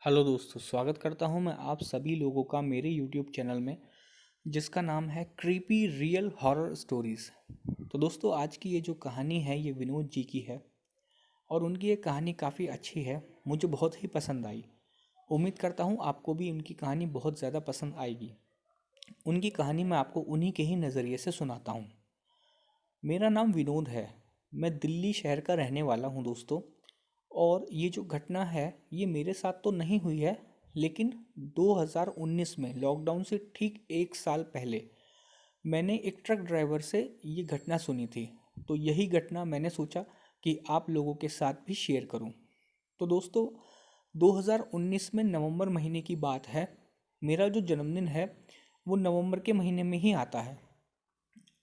Hello दोस्तों, स्वागत करता हूं मैं आप सभी लोगों का मेरे यूट्यूब चैनल में जिसका नाम है क्रीपी रियल हॉरर स्टोरीज़। तो दोस्तों, आज की ये जो कहानी है ये विनोद जी की है और उनकी ये कहानी काफ़ी अच्छी है, मुझे बहुत ही पसंद आई। उम्मीद करता हूँ आपको भी उनकी कहानी बहुत ज़्यादा पसंद आएगी। उनकी कहानी मैं आपको उन्हीं के ही नज़रिए से सुनाता हूँ। मेरा नाम विनोद है। मैं दिल्ली शहर का रहने वाला हूँ दोस्तों। और ये जो घटना है ये मेरे साथ तो नहीं हुई है, लेकिन 2019 में लॉकडाउन से ठीक एक साल पहले मैंने एक ट्रक ड्राइवर से ये घटना सुनी थी। तो यही घटना मैंने सोचा कि आप लोगों के साथ भी शेयर करूं। तो दोस्तों, 2019 में नवंबर महीने की बात है। मेरा जो जन्मदिन है वो नवंबर के महीने में ही आता है।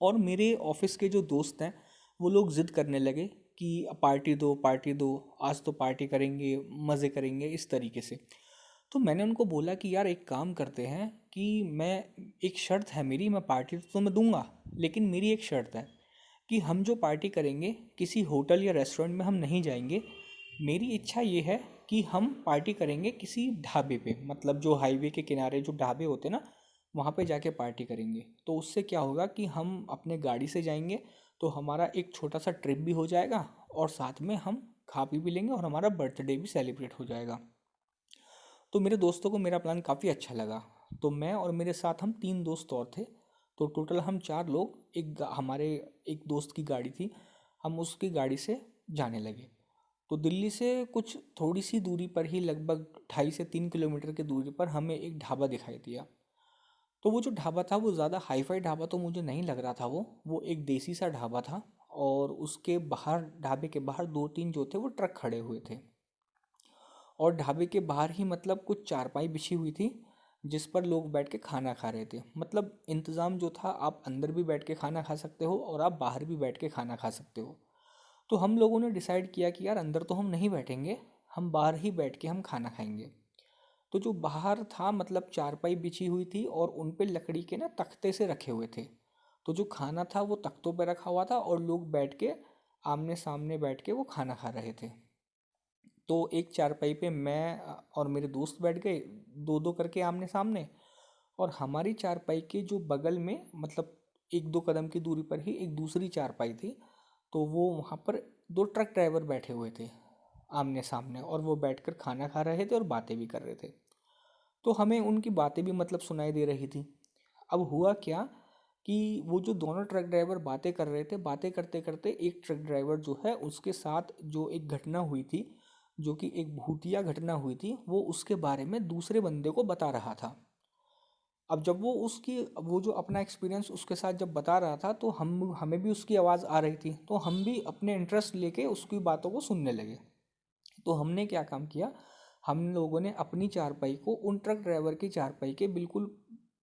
और मेरे ऑफिस के जो दोस्त हैं वो लोग ज़िद करने लगे कि पार्टी दो, आज तो पार्टी करेंगे, मज़े करेंगे इस तरीके से। तो मैंने उनको बोला कि यार एक काम करते हैं कि मैं एक शर्त है मेरी, मैं पार्टी तो मैं दूंगा, लेकिन मेरी एक शर्त है कि हम जो पार्टी करेंगे किसी होटल या रेस्टोरेंट में हम नहीं जाएंगे। मेरी इच्छा ये है कि हम पार्टी करेंगे किसी ढाबे पे, मतलब जो हाईवे के किनारे जो ढाबे होते हैं ना, वहाँ पे जाके पार्टी करेंगे। तो उससे क्या होगा कि हम अपने गाड़ी से जाएंगे, तो हमारा एक छोटा सा ट्रिप भी हो जाएगा और साथ में हम खा पी भी लेंगे और हमारा बर्थडे भी सेलिब्रेट हो जाएगा। तो मेरे दोस्तों को मेरा प्लान काफ़ी अच्छा लगा। तो मैं और मेरे साथ हम तीन दोस्त और थे। तो टोटल हम चार लोग, हमारे एक दोस्त की गाड़ी थी, हम उसकी गाड़ी से जाने लगे। तो दिल्ली से कुछ थोड़ी सी दूरी पर ही, लगभग 2.5 से 3 किलोमीटर की दूरी पर हमें एक ढाबा दिखाई दिया। तो वो जो ढाबा था वो ज़्यादा हाई फाई ढाबा तो मुझे नहीं लग रहा था। वो एक देसी सा ढाबा था। और उसके बाहर, ढाबे के बाहर दो तीन जो थे वो ट्रक खड़े हुए थे। और ढाबे के बाहर ही मतलब कुछ चारपाई बिछी हुई थी जिस पर लोग बैठ के खाना खा रहे थे। मतलब इंतज़ाम जो था, आप अंदर भी बैठ के खाना खा सकते हो और आप बाहर भी बैठ के खाना खा सकते हो। तो हम लोगों ने डिसाइड किया कि यार अंदर तो हम नहीं बैठेंगे, हम बाहर ही बैठ के हम खाना खाएंगे। तो जो बाहर था, मतलब चारपाई बिछी हुई थी और उन पे लकड़ी के ना तख्ते से रखे हुए थे। तो जो खाना था वो तख्तों पे रखा हुआ था और लोग बैठ के आमने सामने बैठ के वो खाना खा रहे थे। तो एक चारपाई पे मैं और मेरे दोस्त बैठ गए, दो दो करके आमने सामने। और हमारी चारपाई के जो बगल में, मतलब एक दो कदम की दूरी पर ही एक दूसरी चारपाई थी। तो वो वहाँ पर दो ट्रक ड्राइवर बैठे हुए थे आमने सामने, और वो बैठकर खाना खा रहे थे और बातें भी कर रहे थे। तो हमें उनकी बातें भी मतलब सुनाई दे रही थी। अब हुआ क्या कि वो जो दोनों ट्रक ड्राइवर बातें कर रहे थे, बातें करते करते एक ट्रक ड्राइवर जो है उसके साथ जो एक घटना हुई थी, जो कि एक भूतिया घटना हुई थी, वो उसके बारे में दूसरे बंदे को बता रहा था। अब जब वो जो अपना एक्सपीरियंस उसके साथ जब बता रहा था, तो हमें भी उसकी आवाज़ आ रही थी, तो हम भी अपने इंटरेस्ट लेके उसकी बातों को सुनने लगे। तो हमने क्या काम किया, हम लोगों ने अपनी चारपाई को उन ट्रक ड्राइवर की चारपाई के बिल्कुल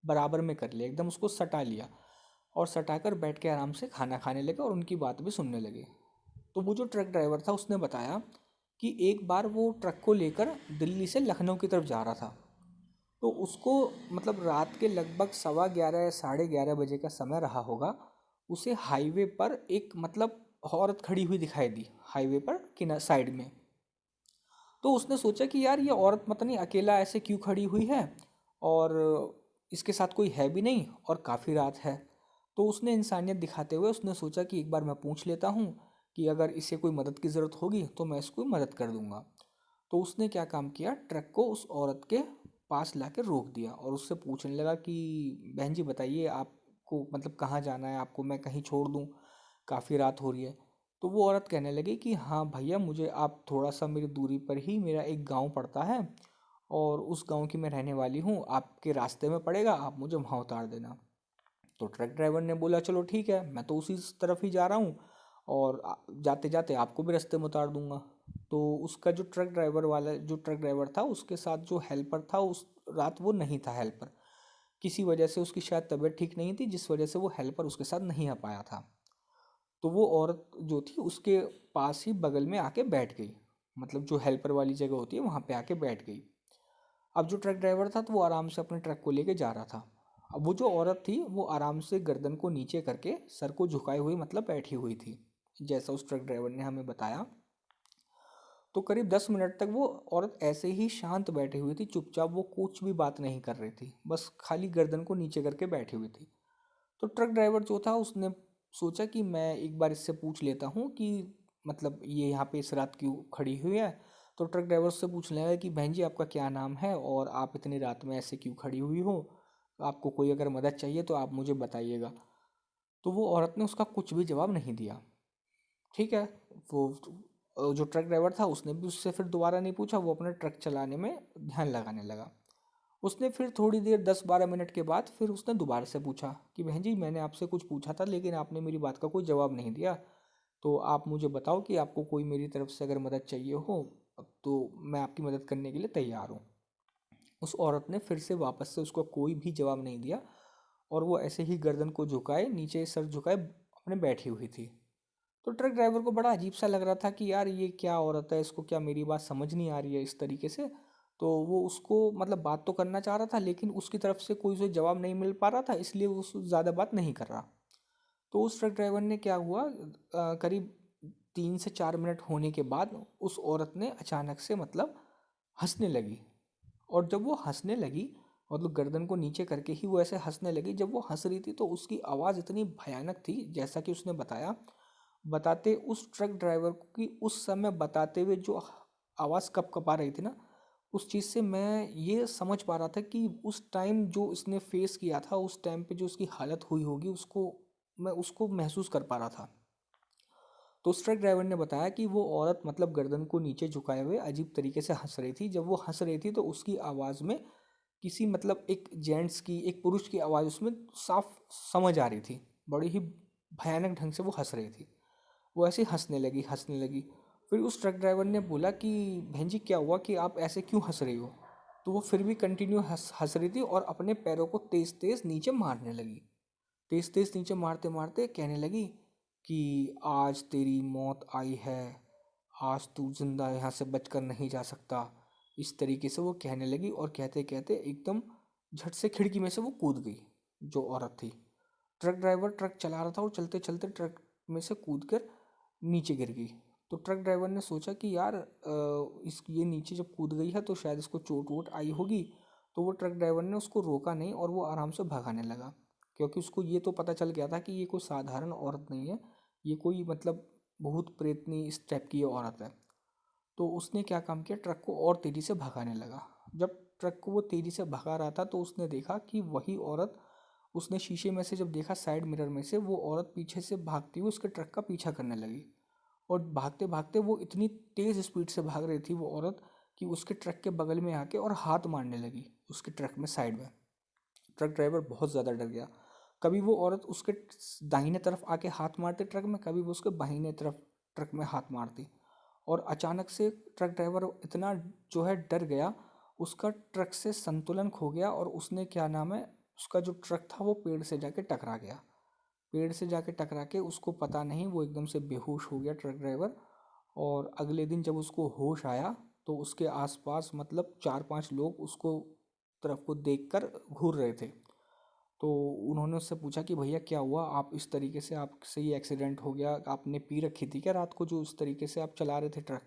बराबर में कर लिया, एकदम उसको सटा लिया। और सटाकर बैठ के आराम से खाना खाने लगे और उनकी बात भी सुनने लगे। तो वो जो ट्रक ड्राइवर था उसने बताया कि एक बार वो ट्रक को लेकर दिल्ली से लखनऊ की तरफ जा रहा था। तो उसको, मतलब रात के लगभग 11:15 11:30 बजे का समय रहा होगा, उसे हाईवे पर एक, मतलब औरत खड़ी हुई दिखाई दी हाईवे पर किना साइड में। तो उसने सोचा कि यार ये औरत पता नहीं अकेला ऐसे क्यों खड़ी हुई है, और इसके साथ कोई है भी नहीं और काफ़ी रात है। तो उसने इंसानियत दिखाते हुए उसने सोचा कि एक बार मैं पूछ लेता हूँ कि अगर इसे कोई मदद की ज़रूरत होगी तो मैं इसको मदद कर दूंगा। तो उसने क्या काम किया, ट्रक को उस औरत के पास ला के रोक दिया और उससे पूछने लगा कि बहन जी बताइए, आपको मतलब कहाँ जाना है, आपको मैं कहीं छोड़ दूँ, काफ़ी रात हो रही है। तो वो औरत कहने लगी कि हाँ भैया, मुझे आप थोड़ा सा, मेरी दूरी पर ही मेरा एक गांव पड़ता है और उस गांव की मैं रहने वाली हूँ, आपके रास्ते में पड़ेगा, आप मुझे वहाँ उतार देना। तो ट्रक ड्राइवर ने बोला चलो ठीक है, मैं तो उसी तरफ ही जा रहा हूँ और जाते जाते आपको भी रास्ते में उतार दूंगा। तो उसका जो ट्रक ड्राइवर था उसके साथ जो हेल्पर था, उस रात वो नहीं था हेल्पर। किसी वजह से उसकी शायद तबीयत ठीक नहीं थी, जिस वजह से वो हेल्पर उसके साथ नहीं आ पाया था। तो वो औरत जो थी उसके पास ही बगल में आके बैठ गई, मतलब जो हेल्पर वाली जगह होती है वहाँ पे आके बैठ गई। अब जो ट्रक ड्राइवर था तो वो आराम से अपने ट्रक को लेके जा रहा था। अब वो जो औरत थी वो आराम से गर्दन को नीचे करके सर को झुकाए हुई मतलब बैठी हुई थी, जैसा उस ट्रक ड्राइवर ने हमें बताया। तो करीब 10 मिनट तक वो औरत ऐसे ही शांत बैठी हुई थी, चुपचाप, वो कुछ भी बात नहीं कर रही थी, बस खाली गर्दन को नीचे करके बैठी हुई थी। तो ट्रक ड्राइवर जो था उसने सोचा कि मैं एक बार इससे पूछ लेता हूँ कि मतलब ये यहाँ पे इस रात क्यों खड़ी हुई है। तो ट्रक ड्राइवर से पूछ लेगा कि बहन जी आपका क्या नाम है और आप इतनी रात में ऐसे क्यों खड़ी हुई हो, आपको कोई अगर मदद चाहिए तो आप मुझे बताइएगा। तो वो औरत ने उसका कुछ भी जवाब नहीं दिया। ठीक है। वो जो ट्रक ड्राइवर था उसने भी उससे फिर दोबारा नहीं पूछा, वो अपने ट्रक चलाने में ध्यान लगाने लगा। उसने फिर थोड़ी देर 10-12 मिनट के बाद फिर उसने दोबारा से पूछा कि बहन जी मैंने आपसे कुछ पूछा था लेकिन आपने मेरी बात का कोई जवाब नहीं दिया, तो आप मुझे बताओ कि आपको कोई मेरी तरफ से अगर मदद चाहिए हो तो मैं आपकी मदद करने के लिए तैयार हूँ। उस औरत ने फिर से वापस से उसको कोई भी जवाब नहीं दिया और वो ऐसे ही गर्दन को झुकाए, नीचे सर झुकाए अपने बैठी हुई थी। तो ट्रक ड्राइवर को बड़ा अजीब सा लग रहा था कि यार ये क्या औरत है, इसको क्या मेरी बात समझ नहीं आ रही है इस तरीके से। तो वो उसको मतलब बात तो करना चाह रहा था लेकिन उसकी तरफ से कोई उसे जवाब नहीं मिल पा रहा था, इसलिए वो ज़्यादा बात नहीं कर रहा। तो उस ट्रक ड्राइवर ने क्या हुआ, करीब 3 से 4 मिनट होने के बाद उस औरत ने अचानक से मतलब हंसने लगी। और जब वो हंसने लगी, मतलब गर्दन को नीचे करके ही वो ऐसे हंसने लगी, जब वो हंस रही थी तो उसकी आवाज़ इतनी भयानक थी, जैसा कि उसने बताया, बताते उस ट्रक ड्राइवर की उस समय बताते हुए जो आवाज़ कँपा रही थी ना, उस चीज़ से मैं ये समझ पा रहा था कि उस टाइम जो इसने फेस किया था, उस टाइम पे जो उसकी हालत हुई होगी, उसको मैं उसको महसूस कर पा रहा था। तो उस ट्रक ड्राइवर ने बताया कि वो औरत मतलब गर्दन को नीचे झुकाए हुए अजीब तरीके से हंस रही थी। जब वो हंस रही थी तो उसकी आवाज़ में किसी मतलब एक जेंट्स की, एक पुरुष की आवाज़ उसमें साफ समझ आ रही थी। बड़ी ही भयानक ढंग से वो हंस रही थी। वो ऐसे ही हंसने लगी। फिर उस ट्रक ड्राइवर ने बोला कि बहन जी क्या हुआ कि आप ऐसे क्यों हंस रही हो। तो वो फिर भी कंटिन्यू हंस हंस रही थी और अपने पैरों को तेज़ तेज़ नीचे मारने लगी। तेज़ तेज़ नीचे मारते मारते कहने लगी कि आज तेरी मौत आई है, आज तू जिंदा यहाँ से बचकर नहीं जा सकता। इस तरीके से वो कहने लगी और कहते कहते एकदम झट से खिड़की में से वो कूद गई, जो औरत थी। ट्रक ड्राइवर ट्रक चला रहा था और चलते चलते ट्रक में से कूद कर नीचे गिर गई। तो ट्रक ड्राइवर ने सोचा कि यार इस ये नीचे जब कूद गई है तो शायद इसको चोट वोट आई होगी। तो वो ट्रक ड्राइवर ने उसको रोका नहीं और वो आराम से भगाने लगा, क्योंकि उसको ये तो पता चल गया था कि ये कोई साधारण औरत नहीं है, ये कोई मतलब भूत प्रेतनी इस टाइप की ये औरत है। तो उसने क्या काम किया, ट्रक को और तेज़ी से भगाने लगा। जब ट्रक को वो तेज़ी से भगा रहा था तो उसने देखा कि वही औरत, उसने शीशे में से जब देखा साइड मिरर में से, वो औरत पीछे से भागती हुई उसके ट्रक का पीछा करने लगी। और भागते भागते वो इतनी तेज़ स्पीड से भाग रही थी वो औरत कि उसके ट्रक के बगल में आके और हाथ मारने लगी उसके ट्रक में साइड में। ट्रक ड्राइवर बहुत ज़्यादा डर गया। कभी वो औरत उसके दाहिने तरफ आके हाथ मारती ट्रक में, कभी वो उसके बाहिने तरफ ट्रक में हाथ मारती। और अचानक से ट्रक ड्राइवर इतना जो है डर गया, उसका ट्रक से संतुलन खो गया और उसने क्या नाम है, उसका जो ट्रक था वो पेड़ से जाके टकरा गया। पेड़ से जाके टकरा के उसको पता नहीं, वो एकदम से बेहोश हो गया ट्रक ड्राइवर। और अगले दिन जब उसको होश आया तो उसके आसपास मतलब 4-5 लोग उसको तरफ को देखकर घूर रहे थे। तो उन्होंने उससे पूछा कि भैया क्या हुआ, आप इस तरीके से आपसे ये एक्सीडेंट हो गया, आपने पी रखी थी क्या रात को जो उस तरीके से आप चला रहे थे ट्रक।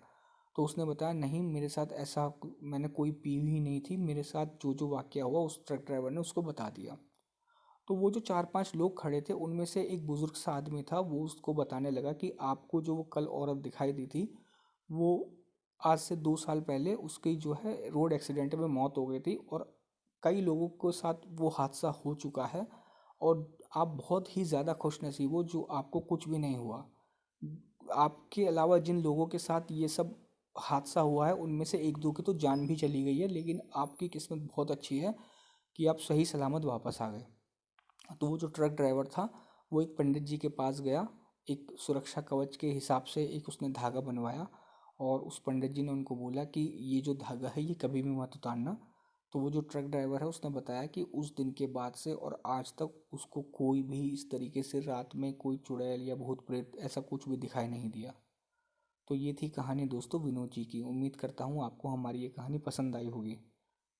तो उसने बताया नहीं मेरे साथ ऐसा मैंने कोई पी हुई नहीं थी, मेरे साथ जो जो वाक़या हुआ उस ट्रक ड्राइवर ने उसको बता दिया। तो वो जो 4-5 लोग खड़े थे उनमें से एक बुज़ुर्ग सा आदमी था, वो उसको बताने लगा कि आपको जो वो कल औरत दिखाई दी थी, वो आज से 2 साल पहले उसकी जो है रोड एक्सीडेंट में मौत हो गई थी और कई लोगों के साथ वो हादसा हो चुका है। और आप बहुत ही ज़्यादा खुशनसीब हो जो आपको कुछ भी नहीं हुआ। आपके अलावा जिन लोगों के साथ ये सब हादसा हुआ है उनमें से एक दो की तो जान भी चली गई है, लेकिन आपकी किस्मत बहुत अच्छी है कि आप सही सलामत वापस आ गए। तो वो जो ट्रक ड्राइवर था वो एक पंडित जी के पास गया, एक सुरक्षा कवच के हिसाब से एक उसने धागा बनवाया और उस पंडित जी ने उनको बोला कि ये जो धागा है ये कभी भी मत उतारना। तो वो जो ट्रक ड्राइवर है उसने बताया कि उस दिन के बाद से और आज तक उसको कोई भी इस तरीके से रात में कोई चुड़ैल या भूत प्रेत ऐसा कुछ भी दिखाई नहीं दिया। तो ये थी कहानी दोस्तों विनोद जी की। उम्मीद करता हूँ आपको हमारी ये कहानी पसंद आई होगी।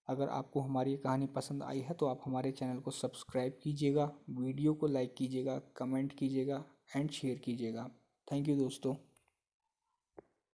अगर आपको हमारी ये कहानी पसंद आई है तो आप हमारे चैनल को सब्सक्राइब कीजिएगा, वीडियो को लाइक कीजिएगा, कमेंट कीजिएगा एंड शेयर कीजिएगा। थैंक यू दोस्तों।